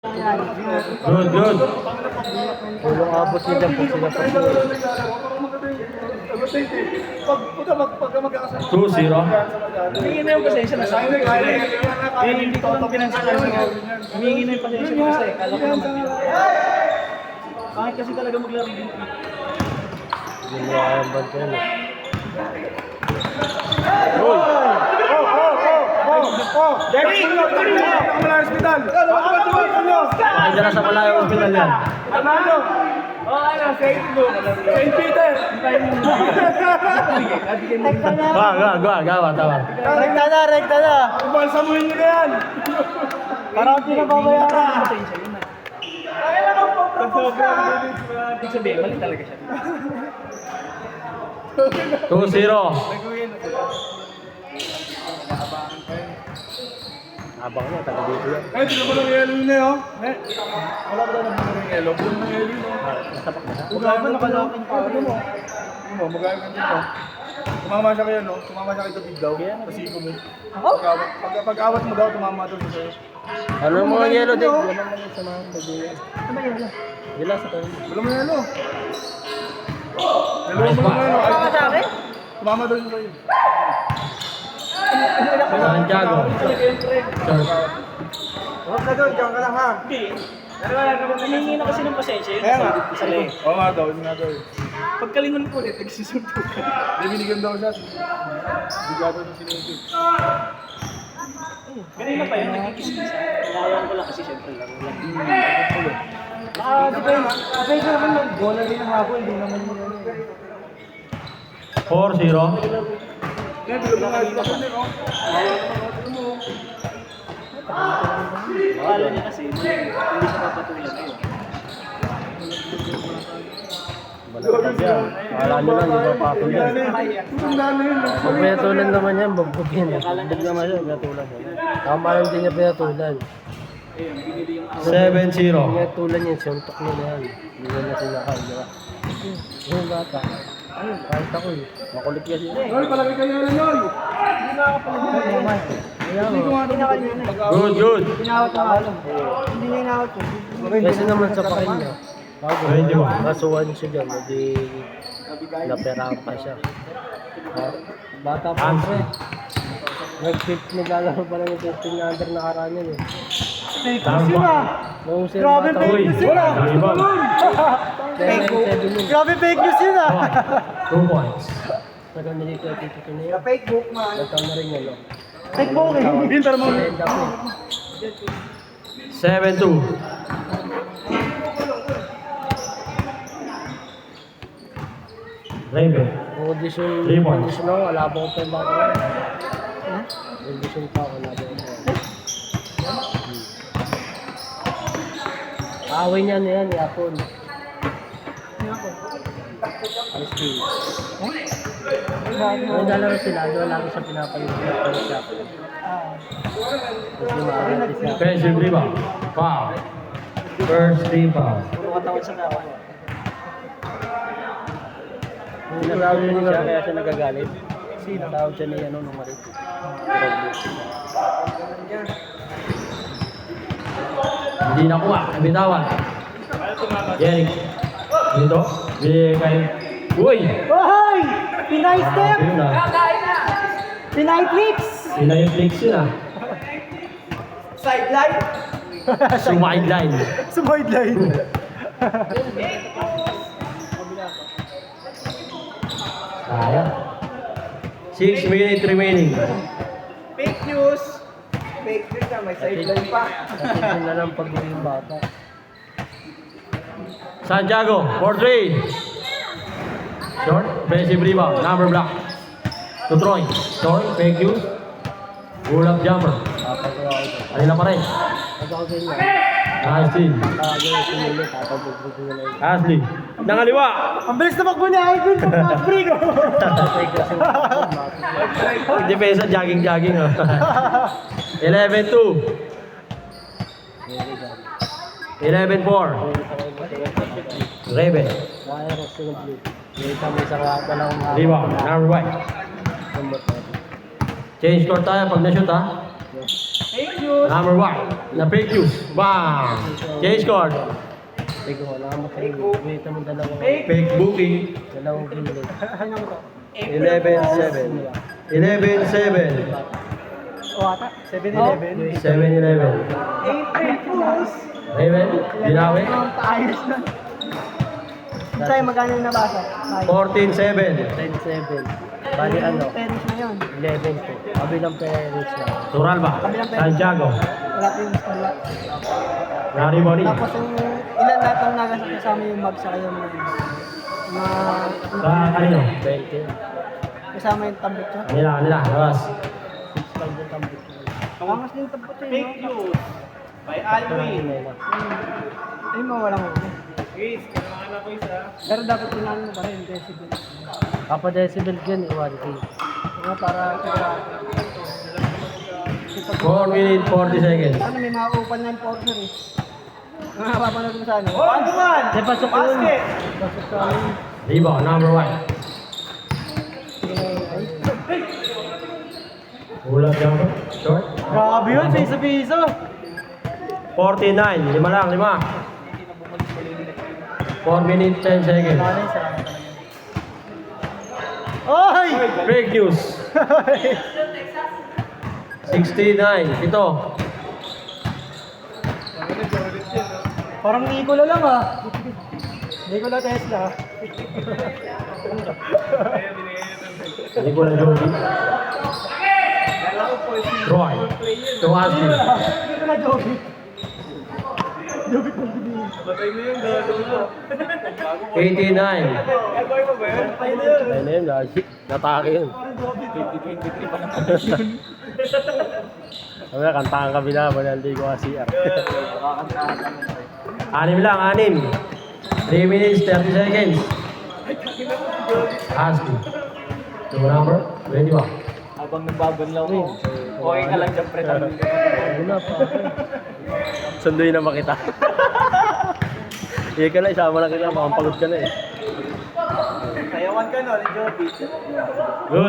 Good, good. Walang abot nila po sila pa. 2-0. Humingi na yung pasensya na sa akin. Hindi ko lang pinansalan. Humingi na yung pasensya na sa akin. Kala ko naman yun. Bakit kasi talaga maglaro din? Yung mga ang banta yun eh. Derry! Pakita na sa Malayo Hospital yan. Saint Peter! Gawa, tawag. Rekta na! Balsamuhin nyo na yan! Parang hindi na babayaran. Ibig sabihin, mali talaga siya. 2-0. Abang na, taga dito yan. Eh, di ba lang yelo yun eh, oh? Wala ba daw nabunod ng yelo? Bulong ng yelo yun, oh. Nasapak na. Magkano nakalaking pa rin mo? Ano, magkano dito? Tumama siya kayo, no? Tumama siya kayo tubig daw. Kasi ko mo. Pag-awat mo daw, tumama daw siya sa'yo. Ano mga yelo din? Yan naman yung sa mga baguyan. Ano ba yelo? Wala sa tayo. Wala mo yelo. Yelo mo naman, no? Tumama sa akin? Tumama daw siya sa'yo. Santiago. Short. Huwag ka doon, diyan ka lang ha. Hindi. Hihingi na kasi ng pasensya yun. Kaya nga. Oo nga daw, yun nga daw. Pagkalingon ko ulit, nagsisunto ka. Hindi, binigyan daw siya. Bigyan daw ng sinunto. Ganun pa yun, nagkikis-kis. Kailangan ko lang kasi siyempre lang. Di ba yun? Di ba naman mag-gola rin ang hapon, hindi naman mo yun. 4-0. Kaya bilog mga ito kasi, no? Akala niya kasi hindi siya papatulan kayo. Malapag yan. Akala nyo lang, hindi ba papul yan. Pag pinatulan naman yan, bugbog yan. Bugbog naman yan, pinatulan yan. Tama lang din niya pinatulan. 7-0. Pinatulan yan, suntok nila yan. Hindi na sinakal, di ba? Yung bata. Ayun, kahit ako eh. Makulit kasi. Yol, palagi ka na yun! Hindi na ako palagi naman. Hindi ko nga ito. Good, good. Pinawat na alam. Hindi niya inawat ko. Kasi naman sa pakin niya. Bago, 21. kasuhan siya dyan. Hindi naperahan pa siya. Bata pa siya. Naglalaro pa lang yung 15 under na karaan yan eh. Tama. Noong sir Grabe, bata. fake Uy, news yun ah! iba. Grabe fake news yun ah! 2 points. Tagal na dito at ito na yun. Fake book man. Nagtaon na rin yan. No? Fake book eh. Hintar mo. End up eh. 7-2. Raven. Audition, 3 points. audition ako, wala pa akong pembata ko. Audition pa ako, wala pa akong Away niya na yan, yapon. Alis ko. May lalaro sila, doon lagi siya pinapayos siya. Tapos lumakas siya. Offensive rebound. Foul. First rebound. Puro katawan sa kawan. Yung natawag siya, kaya siya nagagalit. Sino? Natawag siya niya nung marit. Hindi nakuha. Bitawan. Jeric. Dito. Bigay kay... Uy! Hoy! Pinay step! Yun na. Pinay flips! Sila yung flex yun ah. Sideline! Sumideline. Sideline! Kaya. 6 minutes remaining. Fake news! Fake news na, may sideline pa. Kasi na lang pag yung bata. Santiago, 4-3. Short, offensive rebound, number block. To Troy. Troy, fake use. Pull up jumper. Papagawa ko dyan. Kanila pa rin. Pag ako ganyan, Nice team. tatawag yung sinili, tatawag ko na lang. Ashley. Nangaliwa. Ang bilis na magbo niya, Ivan! Fast break! Tatay kasi bakit? Depensa, jogging-jogging. 11-2. 11-4. Raven. Kaya kasi ng blue. May isang rata lang ang Rebound, number 1. Change court tayo pag na-shoot ha. Yes. Number 1. Na fake news. Bang! Change card. Teka, wala akong matay. Wait naman dalawang. Fake booking. Dalawang gilid. 11-7. 11-7. O ata, 7-Eleven. 7-11. Raven, Dinawi. Ayos na. Tayo, magkano yung nabasa? 14-7. 10-7. Bali ano? Tennis na yun. 11 po. Kabilang parents na. Turalba. Santiago. Wala pa yung wala. Larry Bonnie. Tapos yung ilan lahat ang nagasap kasama yung mag sa kayo mga Sa kanino? 20. kasama yung tambit siya. Kanila. Labas. 6 yung tambit. Angas din yung tambit siya. Fake news. By Alwin. Ay, mawalang ako. Pero dapat tinanong mo pa rin, decibel. Papa decibel yun, 1K. Ano, para 4 minutes 40 seconds. ano, may mga open na enforcer eh. Nakapapanood mo sa ano? Ano man? Kasi pasok yun. Pasok sa amin. Rebound, number 1. Ulat jumper. Short. Grabe yun, sa isa-piso. 49. 5 lang, 5. 4 minutes 10 seconds. Oy! Fake news. 69. Ito. Parang Nikola lang ah. Nikola Tesla. Hindi ko na Joby. Troy. Tuwasli. Nikola Joby. Joby kong bibig. 89. Ayun na yun, lagi. Natake yun. Kami na, kantahan kami na, manaldi ko kasi. 6 lang, 6. 3 minutes 30 seconds. Asli. Yung number 21. Habang nagbabanlaw mo, okay ka lang dyan, pre. Ayun na pa. Sunduin na makita. Hindi ka na, isama na kita, makampagod ka na eh. Sayawan ka no, Joby.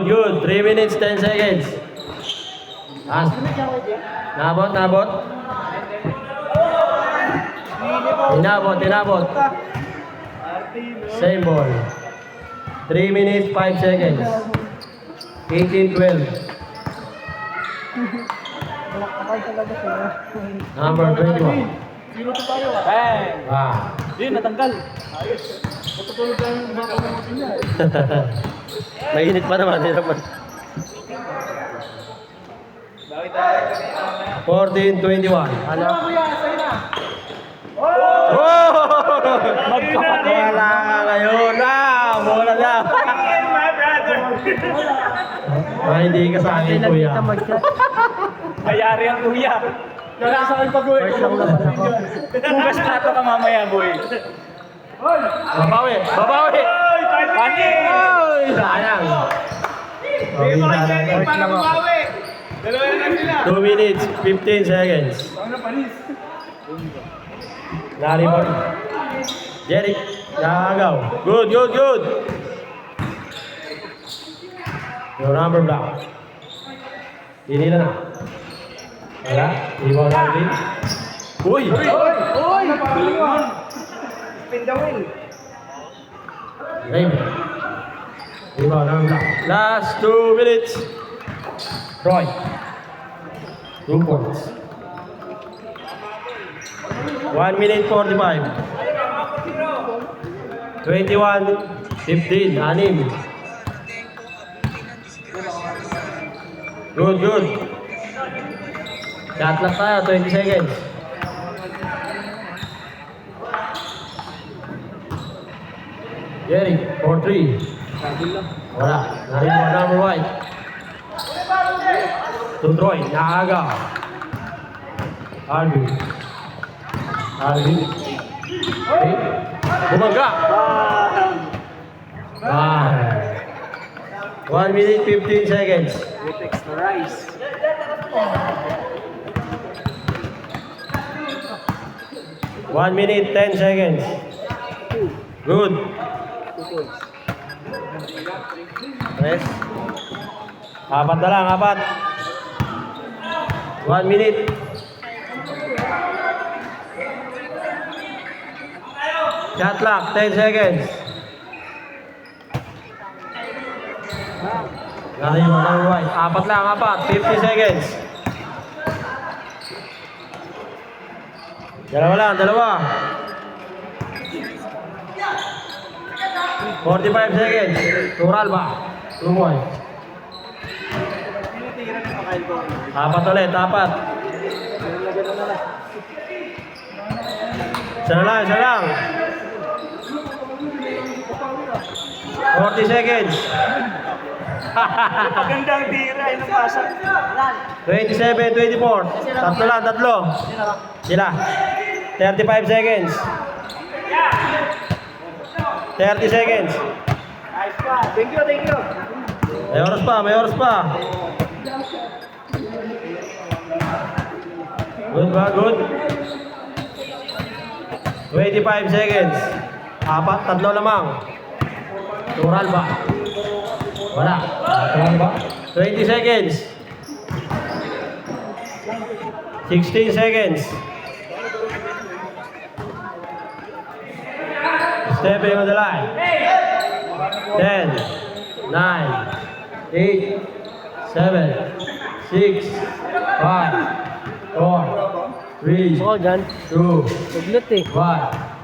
Good. 3 minutes 10 seconds. Asli. Nabot. Inabot. Same ball. 3 minutes 5 seconds. 18-12. Malakakay talaga sila. Number 21. Zero to tayo. Bang! Ah. Yun, natanggal. Ayos. Matutulog lang yung mga pamamutin niya. Mainit pa naman, hindi naman. 14-21. Ano? Kuya, sa'yo na. Oh! Wala ka ngayon na! Bola na! My brother! Hindi ka sa akin, Hindi kuya. kita mag-shot. Mayari ang kuya. Kaya sa akin pag-uwi. First lang naman ako. Bukas plato ka mamaya, boy. Babawi! Pani! Sayang! First First lang ako. Dalawa na lang sila. 2 minutes 15 seconds. Ano, panis? Larry Bonnie. Jerry. Nakagaw. Good. Your number block. Hindi na. Wala. Ibaw natin. Uy! Uy! Spin the wheel. Raymond. Ibaw number block. Last 2 minutes. Roy. 2 points. 1 minute 45. 21-15. 6. Good. Shot lang tayo. 20 seconds. Jerry, 4-3. Wala. Narinig mo number 1. To Troy. Nakaga. Alvin. Okay. Bumangga. 1 minute 15 seconds. With extra rice. 1 minute 10 seconds. Good. Rest. 4 na lang, 4. 1 minute. Shot clock, 10 seconds. Gano'n yung mga white. Apat lang, 50 seconds. Dalawa lang, 45 seconds. Tural ba? 2 points. Apat ulit, apat. Isa lang. 40 seconds. Magandang tira, yun ang pasa. 27, 24. Tatlo. Sila. 35 seconds. 30 seconds. Nice pa. Thank you. May oras pa. Good. 25 seconds. Tatlo lamang. Tural ba? Wala. Tural ba? 20 seconds. 16 seconds. Stepping on the line. 10, 9, 8, 7, 6, 5, 4, 3, Ako dyan. 2, Tuglit eh. 1.